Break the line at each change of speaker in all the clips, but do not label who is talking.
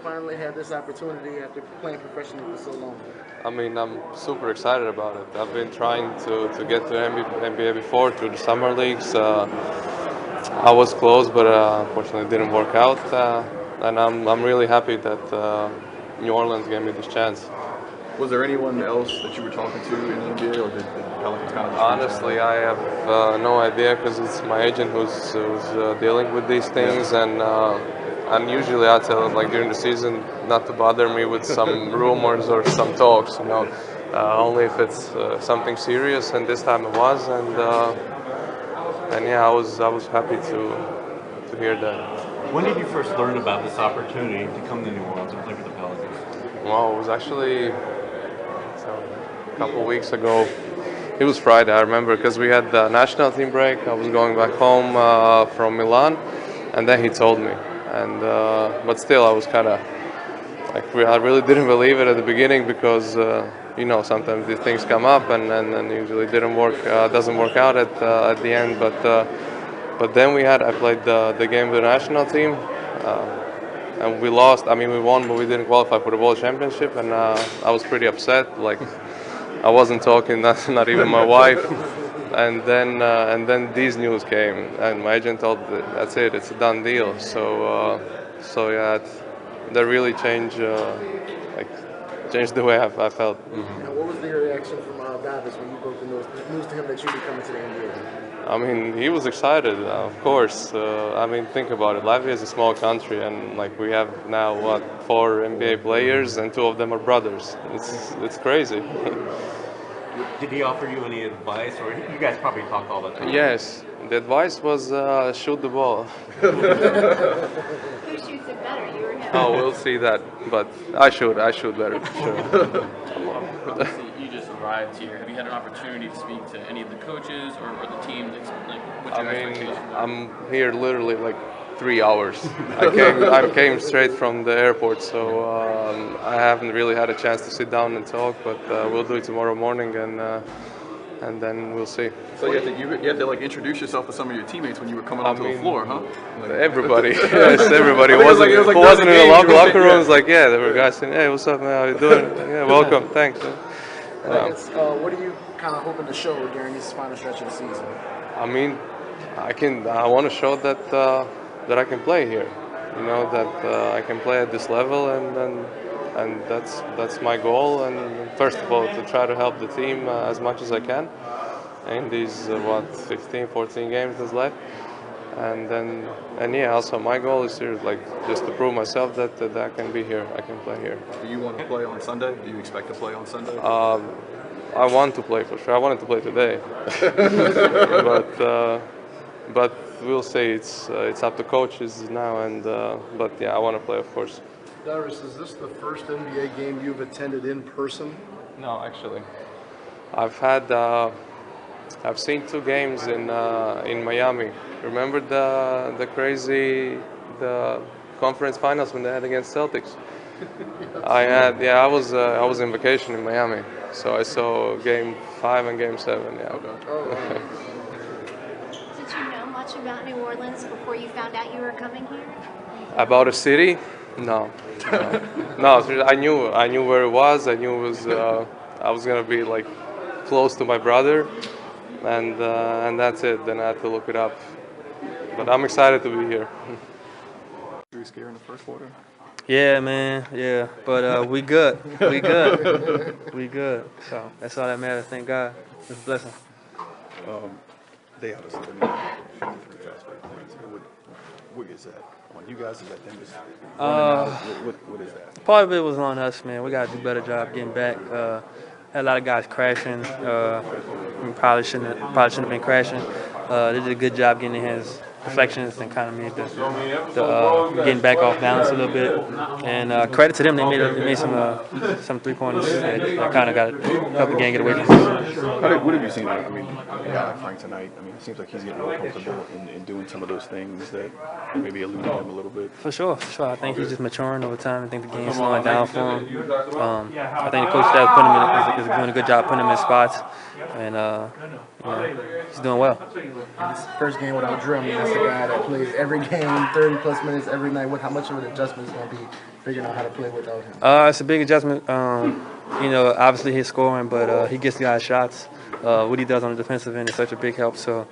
finally had this opportunity after playing professionally for so long?
I mean, I'm super excited about it. I've been trying to get to NBA before through the summer leagues. I was close, but unfortunately it didn't work out. And I'm really happy that New Orleans gave me this chance.
Was there anyone else that you were talking to in the NBA, or did the Pelicans kind of just
Honestly, I have no idea because it's my agent who's dealing with these things, and usually I tell him like during the season not to bother me with some rumors or some talks, only if it's something serious. And this time it was, and yeah, I was happy to hear that.
When did you first learn about this opportunity to come to New Orleans and play for the Pelicans?
Well, it was actually a couple weeks ago. It was Friday, I remember, because we had the national team break. I was going back home from Milan, and then he told me. And but still, I was kind of like I really didn't believe it at the beginning because sometimes these things come up and usually doesn't work out at the end. But then I played the game with the national team. And we lost. I mean, we won, but we didn't qualify for the World Championship, and I was pretty upset. Like, I wasn't talking, not even my wife. And then these news came, and my agent told me, that's it, it's a done deal. So yeah, that really changed the way I felt.
Mm-hmm. And what was the reaction from Dairis when you broke the news to him that you were coming to the NBA?
I mean, he was excited, of course. I mean, think about it. Latvia is a small country, and like we have now 4 NBA players, and 2 of them are brothers. It's crazy.
Did he offer you any advice, or you guys probably talk all the time?
Yes, the advice was shoot the ball.
Who shoots it better, you or him?
Oh, we'll see that, but I shoot better. Sure.
Obviously, you just arrived here. Have you had an opportunity to speak to any of the coaches or the team? What's your expectations?
I'm here literally like 3 hours. I came straight from the airport, so I haven't really had a chance to sit down and talk. But we'll do it tomorrow morning, and then we'll see.
So you have to like introduce yourself to some of your teammates when you were coming onto the floor, huh? Like,
everybody, yes, everybody. Who wasn't in the locker room? Like, yeah, there were guys saying, "Hey, what's up, man? How you doing? Yeah, welcome, thanks."
What are you kind of hoping to show during this final stretch of the season?
I mean, I want to show that I can play here. That I can play at this level, and that's my goal. And first of all, to try to help the team as much as I can in these 15, 14 games that's left. And yeah, also my goal is here, like, just to prove myself that I can be here, I can play here.
Do you want to play on Sunday? Do you expect to play on Sunday?
I want to play for sure. I wanted to play today, but we'll see. It's up to coaches now, but yeah, I want to play, of course.
Dairis, is this the first NBA game you've attended in person?
No, actually, I've seen 2 games in Miami. Remember the crazy conference finals when they had against Celtics? I was in vacation in Miami, so I saw Game 5 and Game 7. Yeah.
Did you know much about New Orleans before you found out you were coming here?
About a city? No. I knew where it was. I knew it was. I was gonna be like close to my brother, and that's it. Then I had to look it up. But I'm excited to be here.
Were you scared in the first quarter?
Yeah, man. Yeah, but we good. We good. We good. So that's all that matters. Thank God. It's a blessing.
They had us in what is that? On you guys, is that them just what is that?
Part of it was on us, man. We got to do a better job getting back. Had a lot of guys crashing. We probably shouldn't have been crashing. They did a good job getting their hands deflections and kind of made the getting back off balance a little bit. And credit to them, they made some 3-pointers that kind of helped the game get away from us.
What have you seen? I mean, a guy like Frank tonight. I mean, it seems like he's getting more comfortable in doing some of those things that maybe eluded him a little bit.
For sure. I think he's just maturing over time. I think the game's slowing down for him. I think the coach staff is doing a good job putting him in spots. and he's doing well.
This first game without Drew, I mean, that's the guy that plays every game, 30+ minutes every night. How much of an adjustment is going to be figuring out how to play without him?
It's a big adjustment. Obviously he's scoring, but he gets the guys shots. What he does on the defensive end is such a big help. So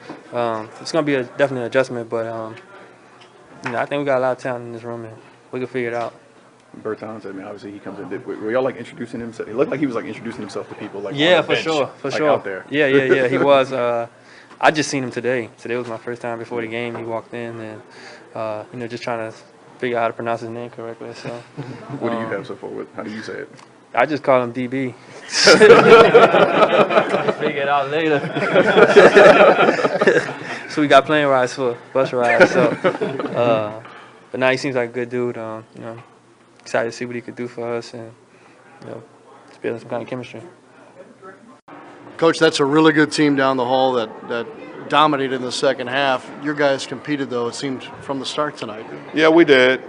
it's going to be definitely an adjustment, but I think we got a lot of talent in this room, and we can figure it out.
Bertans, I mean, obviously he comes in. Were y'all like introducing himself? It looked like he was like introducing himself to people, like
yeah,
on the
for
bench,
sure,
like out there.
Yeah, he was. I just seen him today. Today was my first time before the game. He walked in and just trying to figure out how to pronounce his name correctly. So,
what do you have so far? How do you say it?
I just call him DB. Figure it out later. So we got plane rides for bus rides. So, but now he seems like a good dude. Excited to see what he could do for us, and just building some kind of chemistry.
Coach, that's a really good team down the hall that dominated in the second half. Your guys competed, though, it seemed, from the start tonight.
Yeah, we did.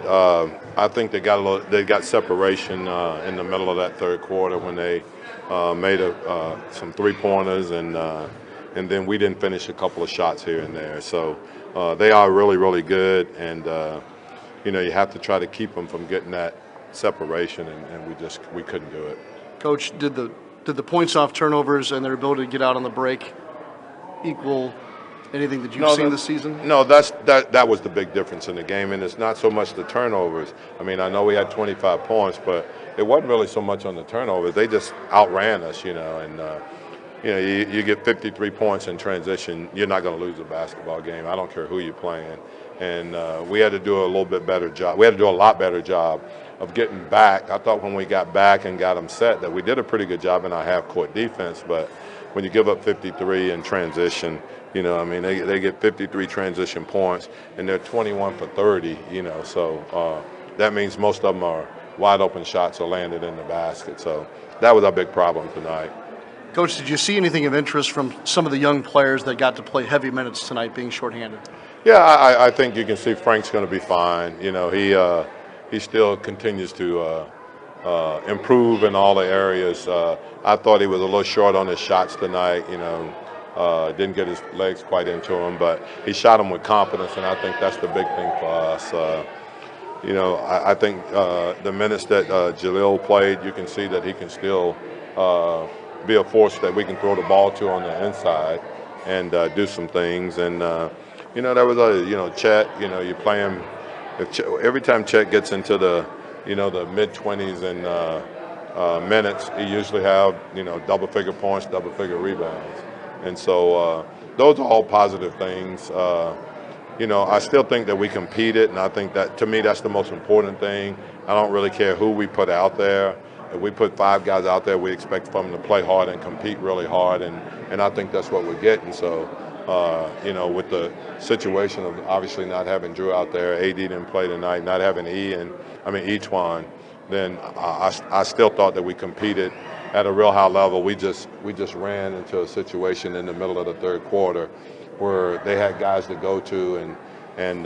I think they got separation in the middle of that third quarter when they made some three-pointers, and then we didn't finish a couple of shots here and there. So they are really, really good, and you have to try to keep them from getting that separation, and we couldn't do it.
Coach, did the points off turnovers and their ability to get out on the break equal anything that you've seen this season?
No, that was the big difference in the game, and it's not so much the turnovers. I mean, I know we had 25 points, but it wasn't really so much on the turnovers. They just outran us, and you get 53 points in transition, you're not going to lose a basketball game. I don't care who you're playing. And we had to do a little bit better job. We had to do a lot better job of getting back. I thought when we got back and got them set that we did a pretty good job in our half-court defense, but when you give up 53 in transition, they get 53 transition points, and they're 21 for 30, so that means most of them are wide open shots are landed in the basket. So that was our big problem tonight.
Coach, did you see anything of interest from some of the young players that got to play heavy minutes tonight being shorthanded?
Yeah, I think you can see Frank's going to be fine. He still continues to improve in all the areas. I thought he was a little short on his shots tonight. Didn't get his legs quite into him, but he shot them with confidence, and I think that's the big thing for us. I think the minutes that Jalil played, you can see that he can still be a force that we can throw the ball to on the inside and do some things. And there was Chet. You play him every time Chet gets into the the mid-20s and minutes, he usually have double-figure points, double-figure rebounds, and so those are all positive things. I still think that we competed, and I think that, to me, that's the most important thing. I don't really care who we put out there. If we put 5 guys out there, we expect them to play hard and compete really hard, and I think that's what we're getting. So, with the situation of obviously not having Drew out there, AD didn't play tonight, not having Etwan, then I still thought that we competed at a real high level. We just ran into a situation in the middle of the third quarter where they had guys to go to, and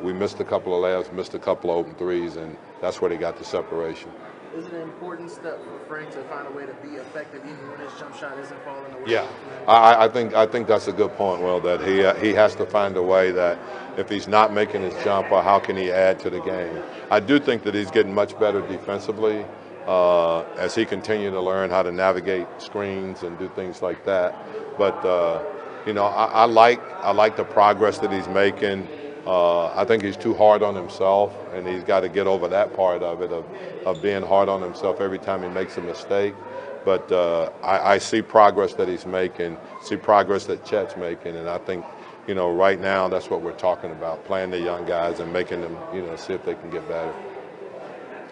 we missed a couple of layups, missed a couple of open threes, and that's where they got the separation.
Is it an important step for Frank to find a way to be effective even when his jump shot isn't falling away?
Yeah, I think that's a good point, Will, that he has to find a way that if he's not making his jumper, how can he add to the game? I do think that he's getting much better defensively as he continues to learn how to navigate screens and do things like that. But I like the progress that he's making. I think he's too hard on himself, and he's got to get over that part of it, of being hard on himself every time he makes a mistake. But I see progress that he's making, see progress that Chet's making, and I think, right now that's what we're talking about, playing the young guys and making them, see if they can get better.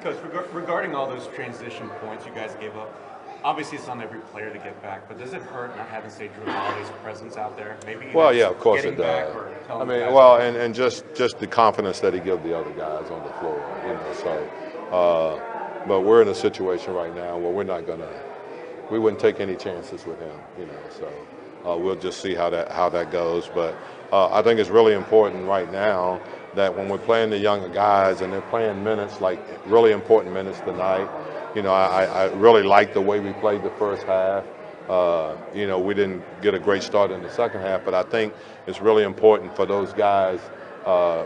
Coach, regarding all those transition points you guys gave up, obviously it's on every player to get back, but does it hurt not having, say, Drew Holiday's presence out there? Maybe
yeah, of course it does. And just the confidence that he gives the other guys on the floor, but we're in a situation right now where we wouldn't take any chances with him, so we'll just see how that goes. But I think it's really important right now that when we're playing the younger guys and they're playing minutes, like really important minutes tonight, I really like the way we played the first half. You know, we didn't get a great start in the second half, but I think it's really important for those guys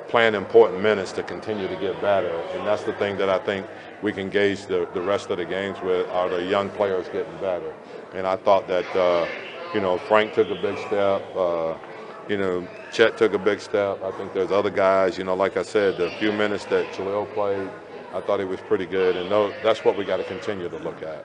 playing important minutes to continue to get better. And that's the thing that I think we can gauge the rest of the games with, are the young players getting better. And I thought that, you know, Frank took a big step. You know, Chet took a big step. I think there's other guys, you know, like I said, the few minutes that Jaleel played, I thought he was pretty good. And that's what we got to continue to look at.